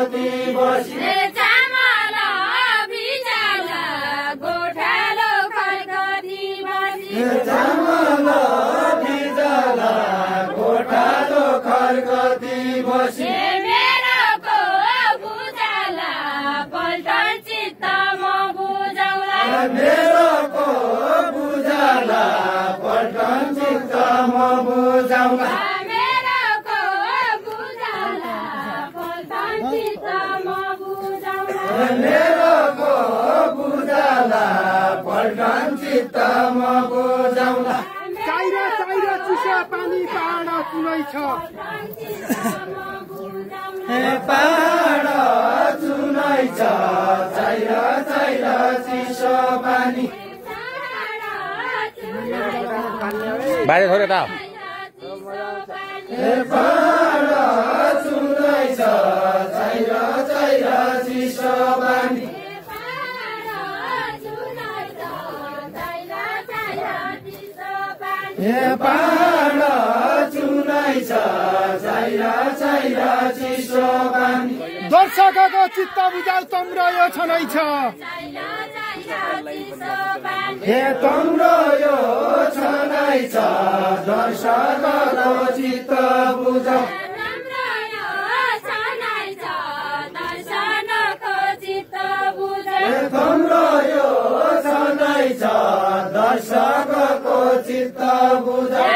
कति बसी चामल भिजाला गोठालो खर्कती बसी चामल भिजाला गोठालो खर्कती बसी मेरोको बुझाला पल्टन चित्त म बुझाउला मेरोको बुझाला पल्टन चित्त म बुझाउला मेरोको बुझाला पल्टन चित्त म बुझाउला मेरोको बुझाला पल्टन चित्त म बुझाउला चाहिरा चाहिरा चिसो पानी पहाड कुनै छ पहाड चुनै छ चाहिरा चाहिरा चिसो पानी बाहिर छोड्यो त पहाड चुनै छ चाहिरा चाहिरा चिसो पानी पहाड चुनै छ चाहिरा चाहिरा चिसो पानी दर्शकको चित्त बुझाउ तम्रो यो छनै छ तम्रो यो छनै छ दर्शकको चित्त बुझाउ तम्रो यो छनै छ दर्शकको चित्त बुझाउ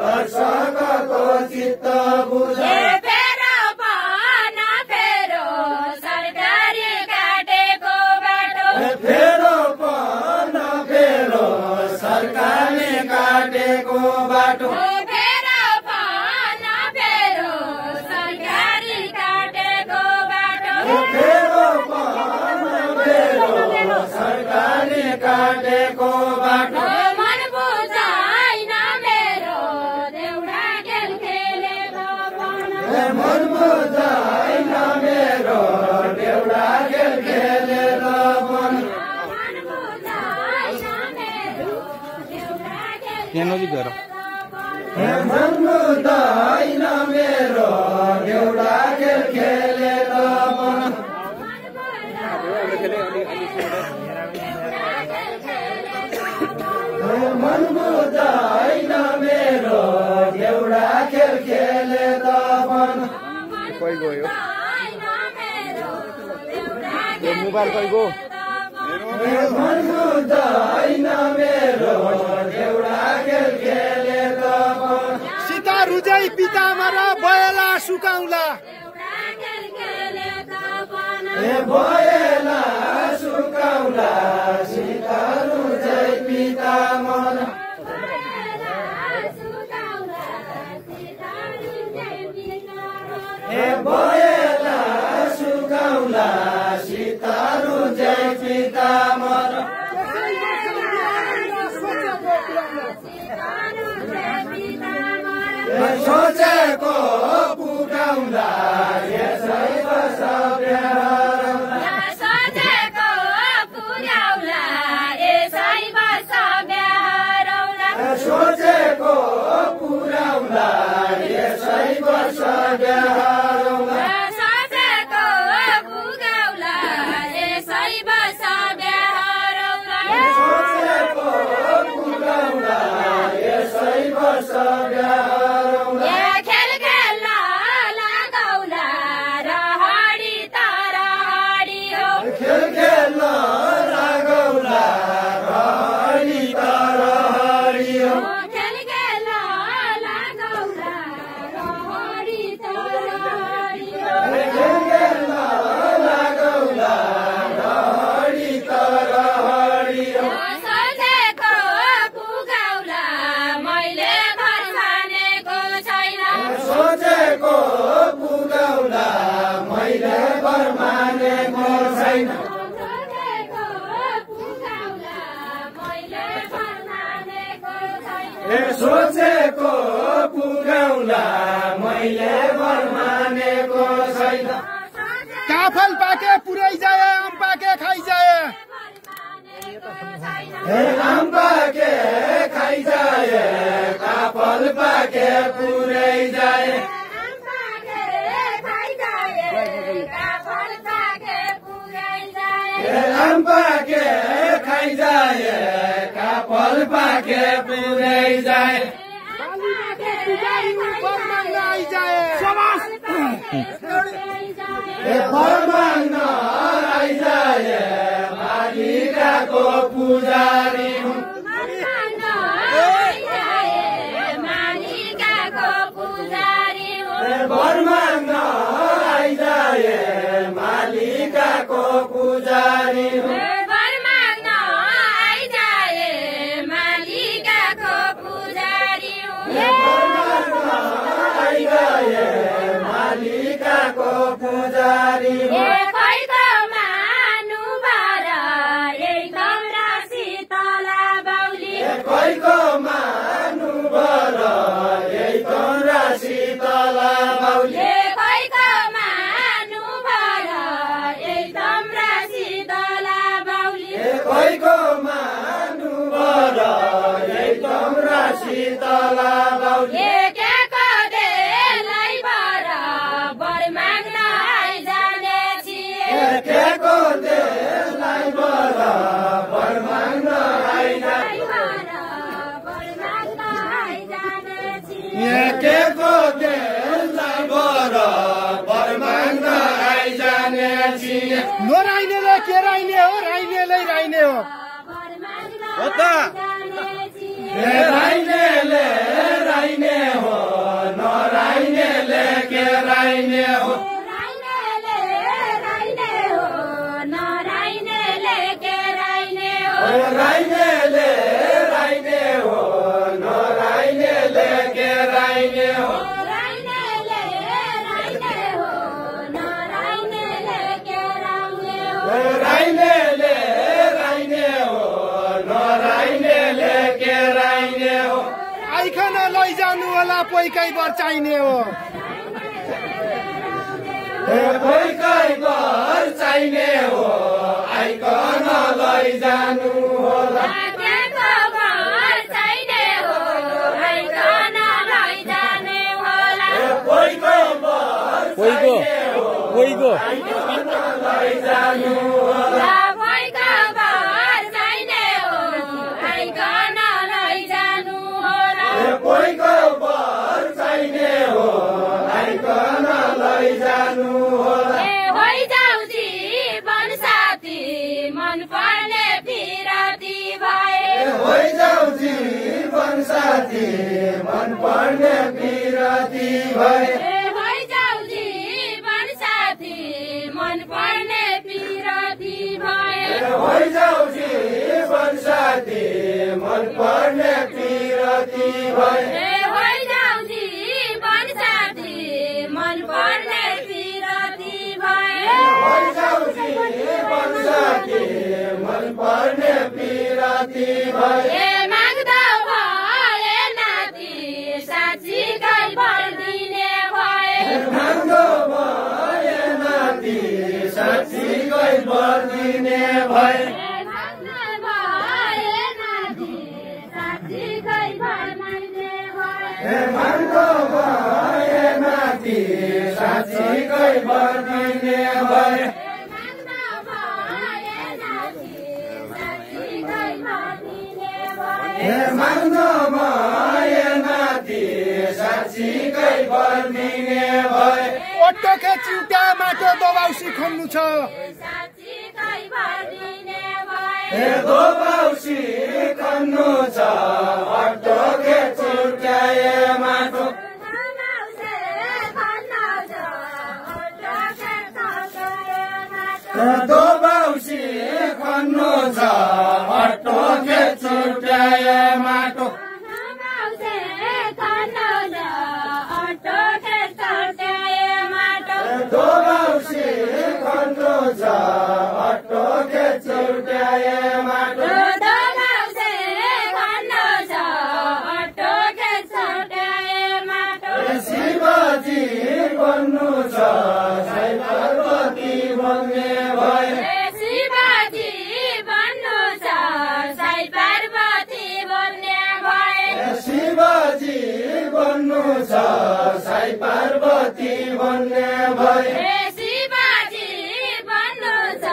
दर्शकको चित्त बुझाउ सरकारी काटेको बाटो फेरो पन फेरो सरकारले काटेको बाटो फेरो पन फेरो सरकारी काटेको बाटो फेरो पन फेरो सरकारले काटेको बाटो मन बुझाइन मेरो देउडा खेल खेलेको बन मन बुझाइन मेरो देउडा खेल खेलेर बन मन बुझाइन मेरो देउडा खेल यहाँ नजिक गएर मन बुझाइन मेरो देउडा खेल खेलेर बन मन बुझाइन मेरो देउडा खेल खेलेर बन कोही गयो यो मोबाइल कोही गयो मन बुझाइन मेरो देउडा खेल खेलेर बन सीता रुजै पितामर बयला सुकाउला भएला सुकाउला सीता रुजै पिता मन भएला सुकाउला सीता रुजै पिता मन सोचेको पुगाउला यसै बस बिहारौला सोचेको पुर्याउला यसै बस बिहारौला सोचेको पुगाउला यसै बस बिहारौला सोचेको पुगाउला यसै बस बिहारौला सोचेको पुगाउला यसै बस बिहारौला खेल खेल्न लगाउला रहडी त रहडी हो खेल खेल्न लागौला रहडी त रहडी हो खेल खेल्न लगाउला रहडी त रहडी हो खेल खेल्न लागौला रहडी त रहडी हो सोचेको पुगाउला मैले घर मानेको छैन सोचेको पुगाउला मैले घर मानेको छैन सोचेको पुगाउला मैले घर मानेको छैन सोचेको पुगाउला मैले घर मानेको छैन काफल पाके पुरै जाए आम पाके खाइ जाए आम पाके पुरै जाए आम पाके खाइ जाए काफल पाके पुरै जाए फरमान आइजाए मालिकाको पुजारी हुँ फरमान आइजाए मालिकाको पुजारी हुँ मालिकाको पुजारी खैको मानु बर एकदम राशि तला बाउली खैको मानु बर एकदम राशि तला बाउली खैको मानु बर एकदम राशि तला बाउली खैको मानु बर एकदम राशि तला बाउली केको देशलाई बराबर माग्न केको देशलाई बराबर माग्न आइजाने छिए नराइनेले के राइने हो राइनेले राइने हो हो त राइनेले राइने हो नराइनेले के राइने हो राइनेले राइने हो नराइनेले के राइने हो राइनेले राइने हो नराइनेले के राइने हो आइकन लैजानु होला पैकै बर चाहिने हो पैकै बर चाहिने हो आइकन लैजानु होला कोहीको लैजानु होला कोहीको बर चाहिने हो आइकन लैजानु होला होइजाउ जीवन साथी मन पर्ने पिरती भए होइजाउ जीवन साथी मन पर्ने पिरती भए होइजाउ जीवन साथी मन पर्ने पिरती भए होइजाउ जीवन साथी मन पर्ने पिरती भए होइजाउ जीवन साथी मन पर्ने पिरती भए माग्दा भए नाति साँच्चीकै भरिदिने भए माग्दो भए नाति साँच्चीकै भरिदिने भए माग्दो भए नाति साँच्चीकै भरिदिने भए माग्दो भए नाति साँच्चीकै भरिदिने भए ओटोके चिउटा माटो दबाउसी खन्नु छ दोबाउसी खन्नु छ अटोके चिउटाए माटो दोबाउसी खन्नु छ अटोके चिउटाए माटो दोबाउसी खन्नु छ अटोके चिउटाए माटो शिवजी बन्नु छ साई पार्वती बन्ने भए शिवजी बन्नु छ साई पार्वती बन्ने भए छ साई पार्वती बन्ने भए शिवजी बन्नु छ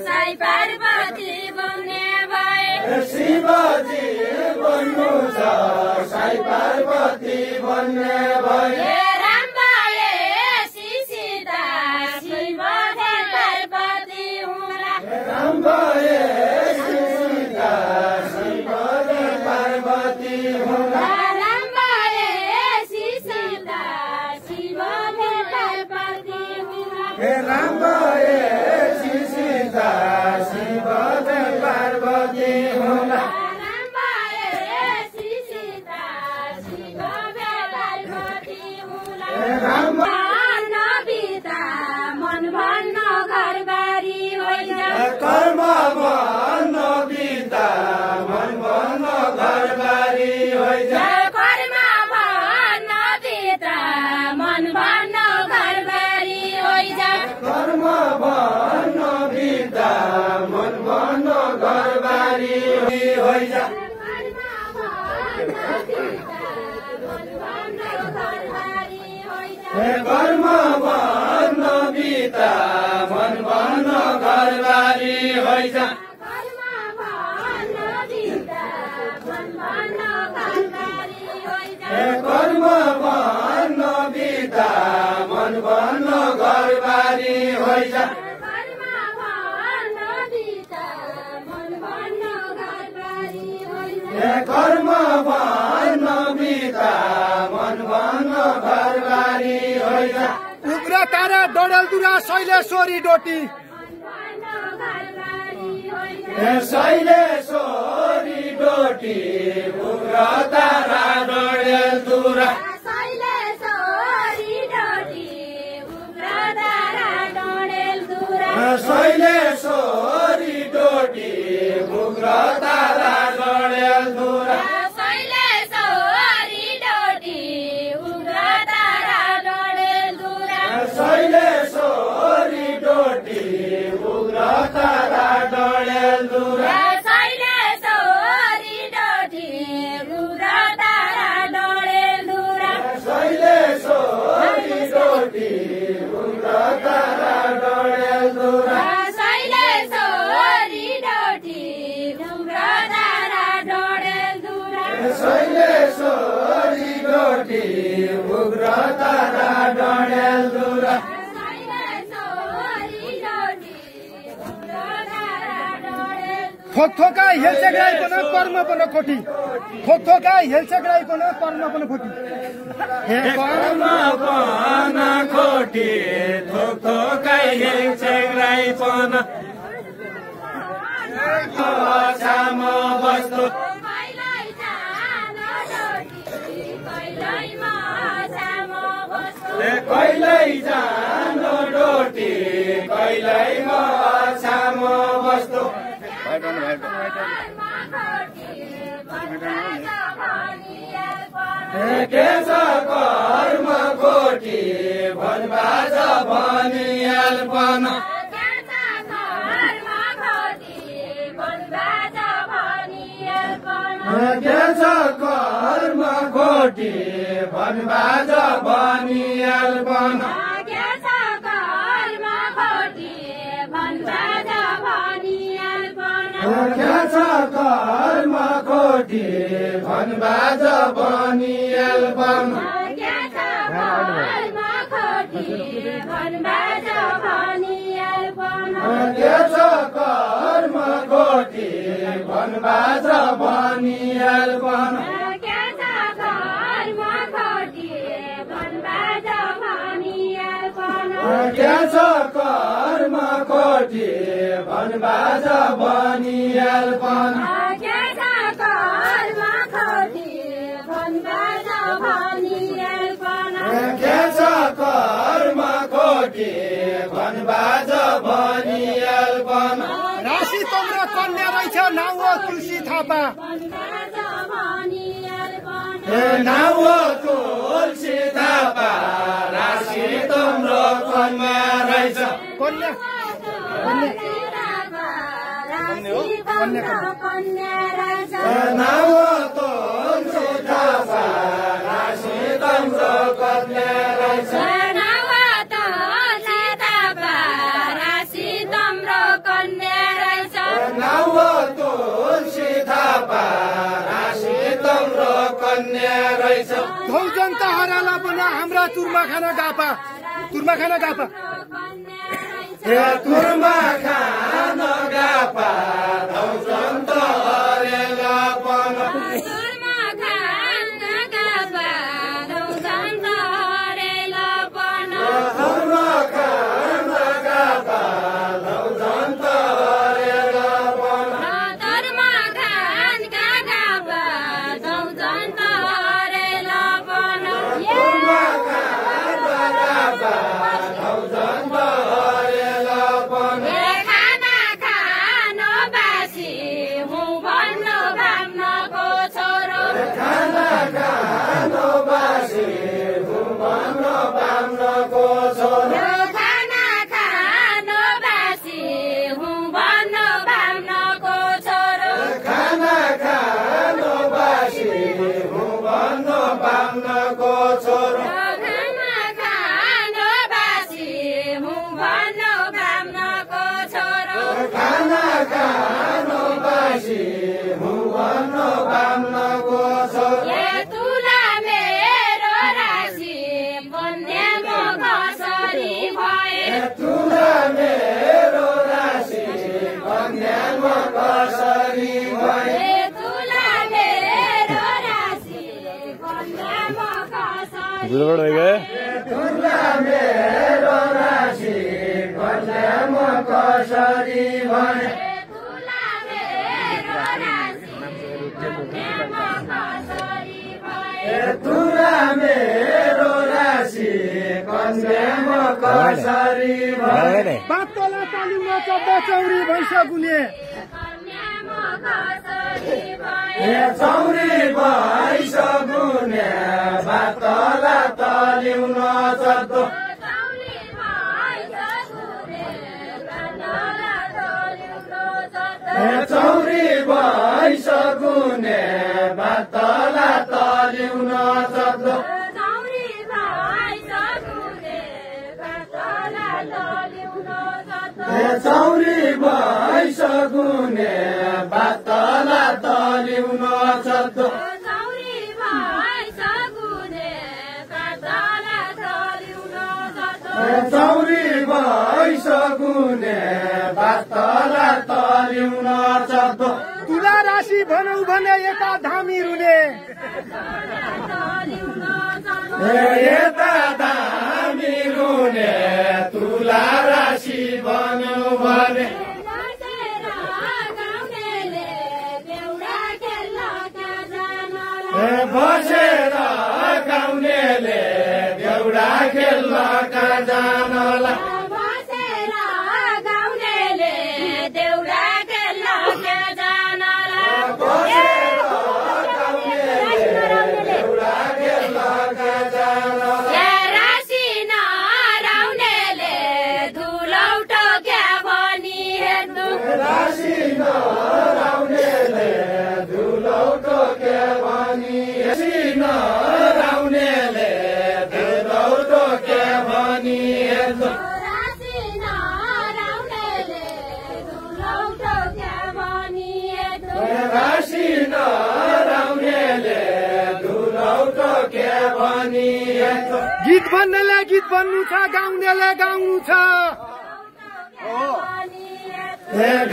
साई पार्वती बन्ने भए शिवजी बन्नु छ साई पार्वती बन्ने भए राम भए सीता शिव पार्वती हुँला राम भए सीता शिव पार्वती हुँला राम भए सीता शिव पार्वती हुँला राम भए सीता शिव पार्वती हुँला राम भए सीता शिव पार्वती हुँला राम नबिता मन भन्न घरबारी होइन कर्म भन्न बिता मन भन्न घरबारी होइन कर्म भन्न बिता मन भन्न घरबारी होइन कर्म भन्न बिता मन भन्न घरबारी होइन कर्म भन्न बिता मन भन्न घरबारी होइन कर्म भन्न बिता मन भन्न घरबारी होइन कर्म भन्न बिता मन भन्न घरबारी होइन उग्र तारा डडेलधुरा शैलेश्वरी डोटी शैलेश्वरी डोटी उग्र तारा डडेलधुरा शैलेश्वरी डोटी उग्र तारा डडेलधुरा शैलेश्वरी डोटी उग्र तारा डडेलधुरा शैलेश्वरी डोटी उग्र तारा डडेलधुरा शैलेश्वरी डोटी उग्र तारा डडेलधुरा थोका हेलचेक्राई पण कर्म पण खोटी थोका हेलचेक्राई पण कर्म पण खोटी कर्म पण खोटी थोकै हेलचेक्राई पण साम वस्तु कहिल्यै जानो डोटी कहिल्यै म छाम वस्तु के छ कर्म खोटी भनबाज भनिहाल्पन के छ कर्म खोटी भनबाज भनिहाल्पन के छ कर्म खोटी भनबाज भनिहाल्पन के छ कर्म खोटी भनबाज भनिहाल्पन के छ कर्म खोटी भनबाज भनिहाल्पन के छ कर्म खोटी भनबाज भनिहाल्पन के छ कर्म खोटी भनबाज भनिहाल्पन के छ कर्म खोटी भनबाज भनिहाल्पन के छ कर्म खोटी भनबाज भनिहाल्पन के छ कर्म खोटी भनबाज भनिहाल्पन राशि तम्र कन्या रहेछ नाउ तुलसी थापा नाउ तुलसी थापा राशि तम्रो कन्या रहेछ कन्या नाउ तुलसी थापा राशि तम्रो रहेछ धौजन त हराला पनि हाम्रा तुरमा खाना गापा हे तुरमा खान गापा धौजन त हरेला पन गुलबड़ हो गए मेरो राशि कन्याम कसरी भने तुला मेरो राशि कन्याम कसरी भने बातोला तालिममा चौरी भइसकुने चौरी भइसकुने बातला तलिउन सक्दो चौरी भइसकुने बातला तलिउन सक्दो चौरी भइसकुने बातला तलिउन सक्दो चौरी भइसकुने बातला तलिउन सक्दो तुला राशि भनौ भने यता धामी रुने यता धामी रुने तुला राशि भन्यो भने बसेर गाउनेले देउडा खेल्नका जानला गीत भन्नेले गीत भन्नु छ गाउनेले गाउनु छ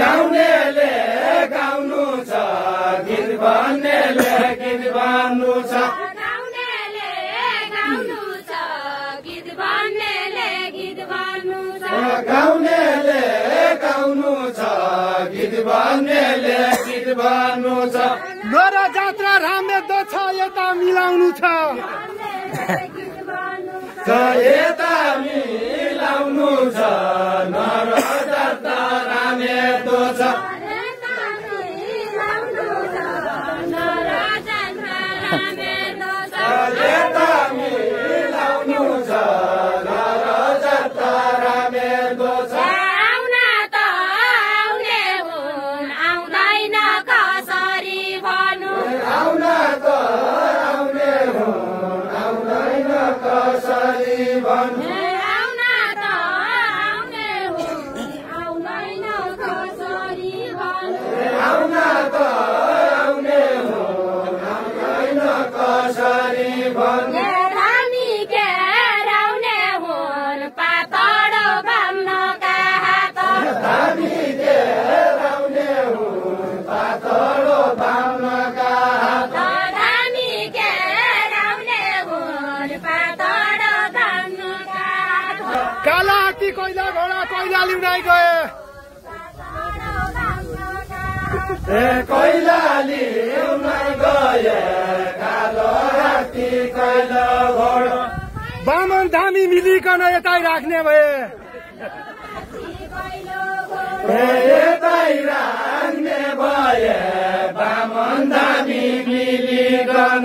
गाउनेले गाउनु छ गीत भन्नेले गीत भन्नु छ गाउनेले गाउनु छ गीत भन्नेले गीत भन्नु छ नर जात्रा रामे दो छ यता मिलाउनु छ यता मिलाउनु छ नर जात्रा रामे दो छ यता मिलाउनु छ नर जात्रा रामे दो छ कैलाली गए कालो हात्ती कैलो घोडो बामन धामी मिलिकन यतै राख्ने भए यतै राख्ने भए बामन धामी मिलिकन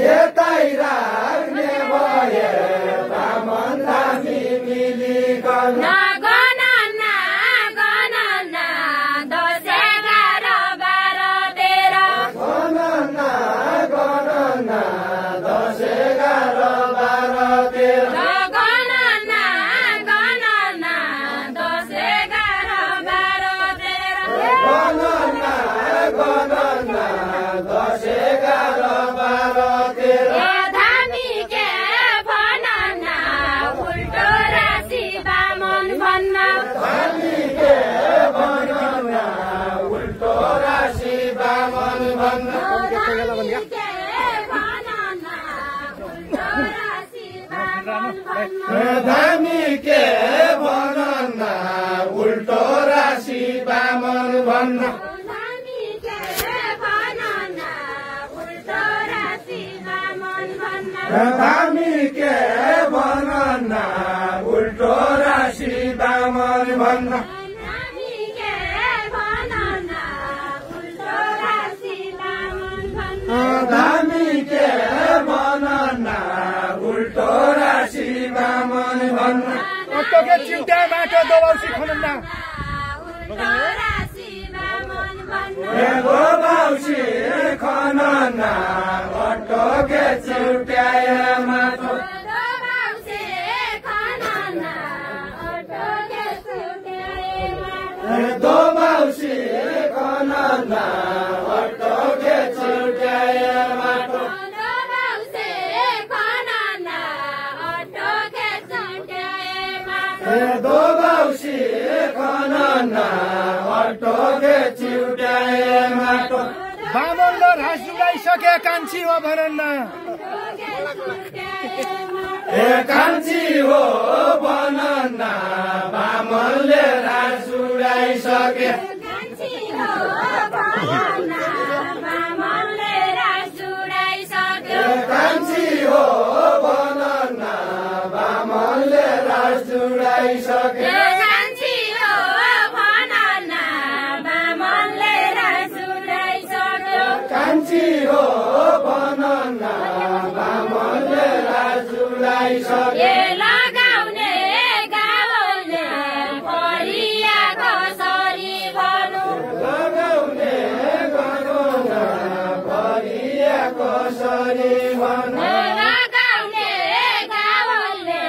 यतै राख्ने भए बामन धामी मिलिकन धामी के भनन उल्टो राशि बामन भन्न धामी के भनन उल्टो राशि बामन भन्न धामी के भनन उल्टो राशि बामन भन्न अटोके चिउटा माटो दबाउसी खनन्ना गोबाउसी खनन्ना अटोके चिउट्याए माटो दोबाउसी खनन्ना अटोके चिउट्याए माटो दोबाउसी खनन्ना अटोके चिउट्याए माटो बामनले घाँस जुगाइसके कान्छी हो भनन्न कान्छी हो भनन्न बामनले घाँस जुगाइसके कान्छी हो भनन्न बामनले घाँस जुगाइसके कान्छी हो भनन्न बामनले घाँस जुगाइसके लगाउने गाउने परिया कसरी भनु लगाउने गगन परिया कसरी भनु लगाउने गाउने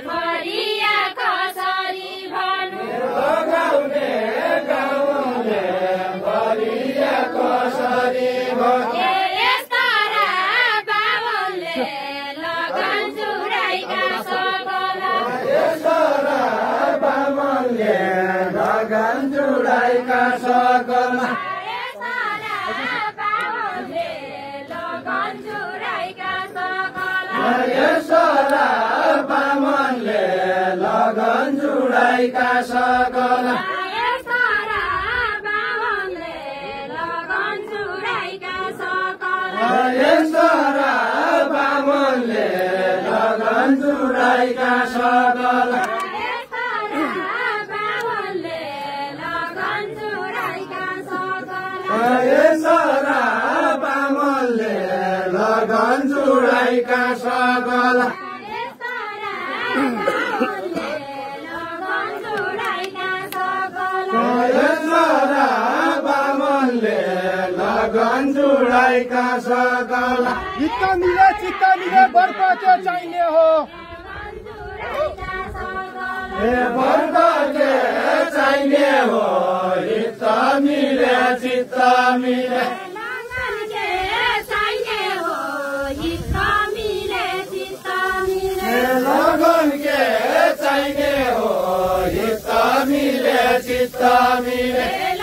परिया कसरी भनु लगाउने गाउने परिया कसरी भनु लगन जुडाइका सकल यसरा बामनले लगन जुडाइका सकल यसरा बामनले लगन जुडाइका सकल यसरा बामनले लगन जुडाइका सकल यसरा बामनले लगन जुडाइका सकल चित्त मिले बर्पके चाहिने हो वर्ग के चाहिने हो हित मिले चित्त मिले लगन के चाहिने हो हित मिले चित्त मिले